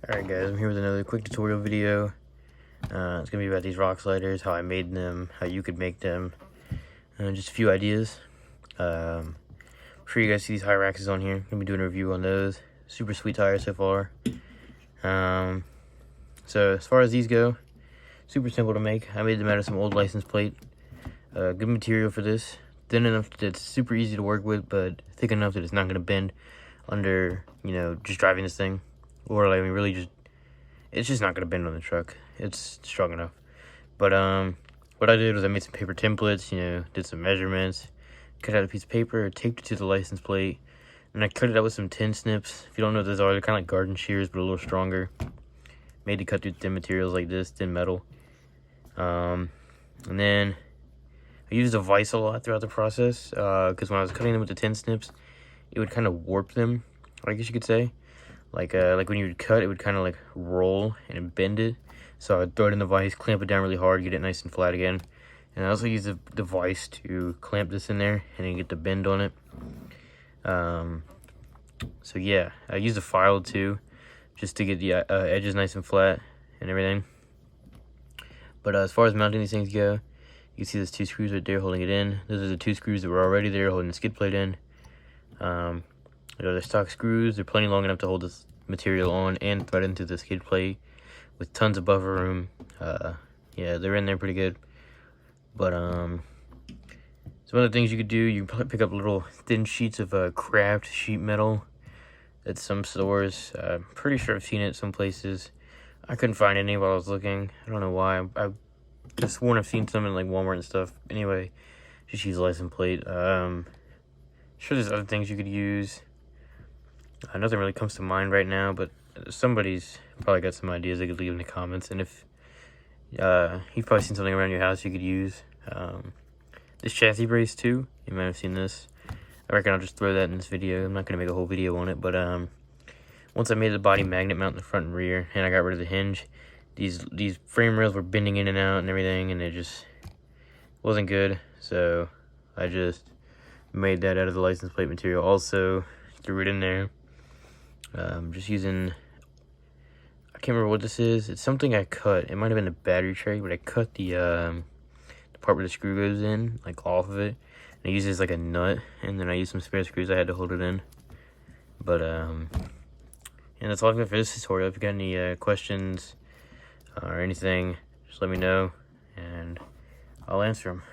Alright guys, I'm here with another quick tutorial video. It's going to be about these rock sliders, how I made them, how you could make them, and just a few ideas. I'm sure you guys see these high axes on here. I'm going to be doing a review on those. Super sweet tires so far. So as far as these go, super simple to make. I made them out of some old license plate. Good material for this. Thin enough that it's super easy to work with, but thick enough that it's not going to bend under, just driving this thing. Or like it's just not gonna bend on the truck. It's strong enough. But what I did was I made some paper templates. Did some measurements, cut out a piece of paper, taped it to the license plate, and I cut it out with some tin snips. If you don't know what those are, they're kind of like garden shears, but a little stronger. Made to cut through thin materials like this, thin metal. And then I used a vise a lot throughout the process because when I was cutting them with the tin snips, it would kind of warp them, I guess you could say. Like when you would cut, it would kind of like roll and bend it. So I'd throw it in the vise, clamp it down really hard, get it nice and flat again. And I also use the vise to clamp this in there and then get the bend on it. So yeah, I use a file too, just to get the edges nice and flat and everything. But as far as mounting these things go, you can see there's two screws right there holding it in. Those are the two screws that were already there holding the skid plate in. They're stock screws. They're plenty long enough to hold this material on and thread into the skid plate with tons of buffer room. Yeah, they're in there pretty good. But some other things you could do, you can pick up little thin sheets of craft sheet metal at some stores. I'm pretty sure I've seen it some places. I couldn't find any while I was looking. I don't know why. I just sworn I've seen some in like Walmart and stuff. Anyway, just use a license plate. Sure, there's other things you could use. Nothing really comes to mind right now, but somebody's probably got some ideas they could leave in the comments. And if you've probably seen something around your house you could use. This chassis brace too, you might have seen this. I reckon I'll just throw that in this video. I'm not going to make a whole video on it, but once I made the body magnet mount in the front and rear, and I got rid of the hinge, these frame rails were bending in and out and everything, and it just wasn't good. So I just made that out of the license plate material. Also threw it in there. Just using, I can't remember what this is. It's something I cut. It might have been a battery tray, but I cut the part where the screw goes in, like off of it. And I used it as like a nut, and then I used some spare screws I had to hold it in. But and that's all I've got for this tutorial. If you got any questions or anything, just let me know, and I'll answer them.